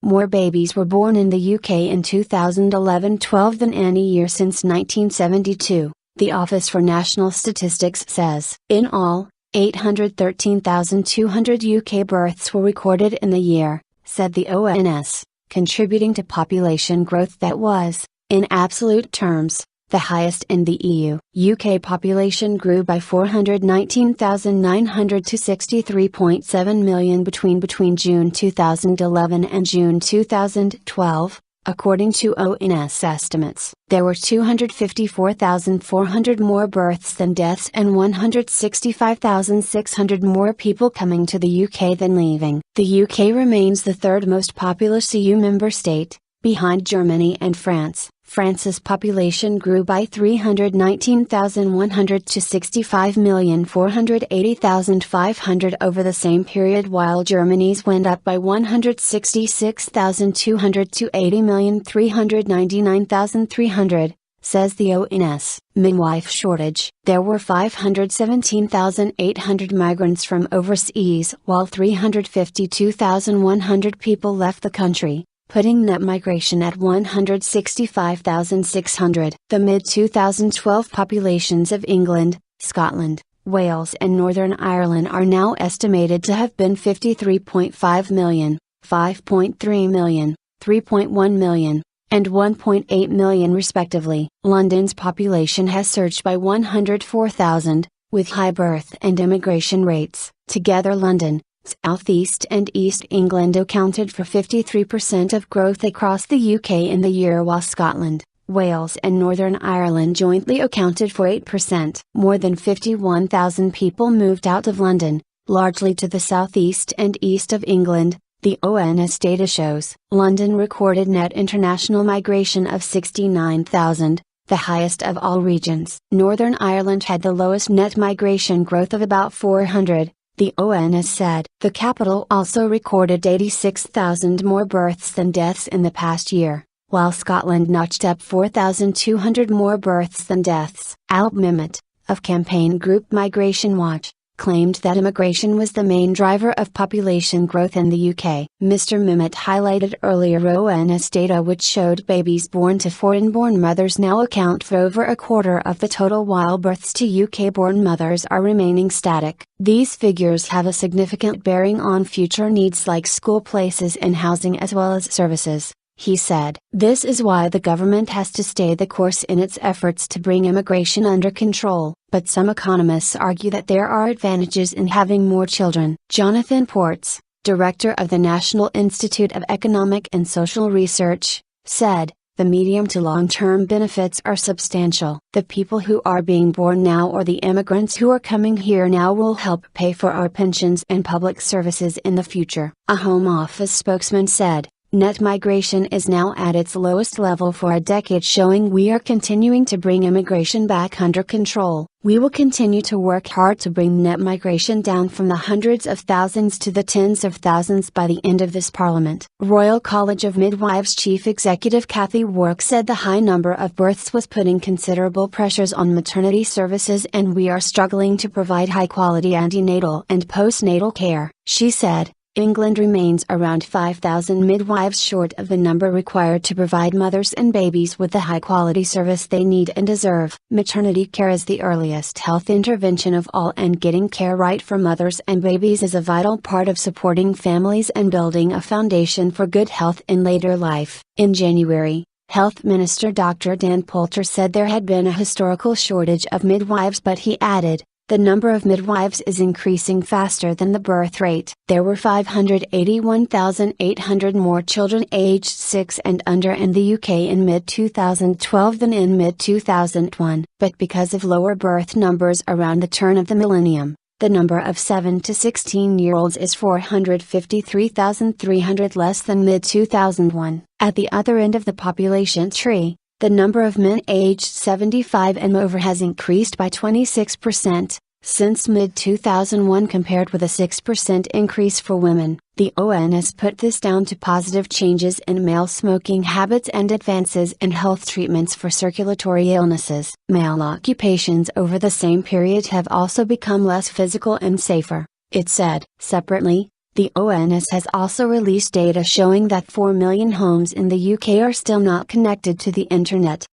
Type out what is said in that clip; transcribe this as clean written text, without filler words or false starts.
More babies were born in the UK in 2011-12 than any year since 1972, the Office for National Statistics says. In all, 813,200 UK births were recorded in the year, said the ONS, contributing to population growth that was, in absolute terms, the highest in the EU. UK population grew by 419,900 to 63.7 million between June 2011 and June 2012, according to ONS estimates. There were 254,400 more births than deaths and 165,600 more people coming to the UK than leaving. The UK remains the third most populous EU member state, behind Germany and France. France's population grew by 319,100 to 65,480,500 over the same period, while Germany's went up by 166,200 to 80,399,300, says the ONS. Midwife shortage. There were 517,800 migrants from overseas, while 352,100 people left the country, putting net migration at 165,600. The mid-2012 populations of England, Scotland, Wales and Northern Ireland are now estimated to have been 53.5 million, 5.3 million, 3.1 million, and 1.8 million respectively. London's population has surged by 104,000, with high birth and immigration rates. Together London, South East and East England accounted for 53% of growth across the UK in the year, while Scotland, Wales and Northern Ireland jointly accounted for 8%. More than 51,000 people moved out of London, largely to the southeast and east of England, the ONS data shows. London recorded net international migration of 69,000, the highest of all regions. Northern Ireland had the lowest net migration growth of about 400. The ONS said. The capital also recorded 86,000 more births than deaths in the past year, while Scotland notched up 4,200 more births than deaths. Al Mimmet, of campaign group Migration Watch, claimed that immigration was the main driver of population growth in the UK. Mr. Mimmet highlighted earlier ONS data which showed babies born to foreign-born mothers now account for over a quarter of the total, while births to UK-born mothers are remaining static. These figures have a significant bearing on future needs like school places and housing as well as services, he said. This is why the government has to stay the course in its efforts to bring immigration under control, but some economists argue that there are advantages in having more children. Jonathan Ports, director of the National Institute of Economic and Social Research, said, "The medium to long-term benefits are substantial. The people who are being born now or the immigrants who are coming here now will help pay for our pensions and public services in the future." A Home Office spokesman said, "Net migration is now at its lowest level for a decade, showing we are continuing to bring immigration back under control. We will continue to work hard to bring net migration down from the hundreds of thousands to the tens of thousands by the end of this Parliament." Royal College of Midwives Chief Executive Kathy Wark said the high number of births was putting considerable pressures on maternity services and we are struggling to provide high-quality antenatal and postnatal care. She said, England remains around 5,000 midwives short of the number required to provide mothers and babies with the high-quality service they need and deserve. Maternity care is the earliest health intervention of all, and getting care right for mothers and babies is a vital part of supporting families and building a foundation for good health in later life. In January, Health Minister Dr. Dan Poulter said there had been a historical shortage of midwives, but he added, "The number of midwives is increasing faster than the birth rate." There were 581,800 more children aged 6 and under in the UK in mid-2012 than in mid-2001, but because of lower birth numbers around the turn of the millennium, the number of 7 to 16-year-olds is 453,300 less than mid-2001. At the other end of the population tree, the number of men aged 75 and over has increased by 26%, since mid-2001 compared with a 6% increase for women. The ONS put this down to positive changes in male smoking habits and advances in health treatments for circulatory illnesses. Male occupations over the same period have also become less physical and safer, it said. Separately, The ONS has also released data showing that 4 million homes in the UK are still not connected to the internet.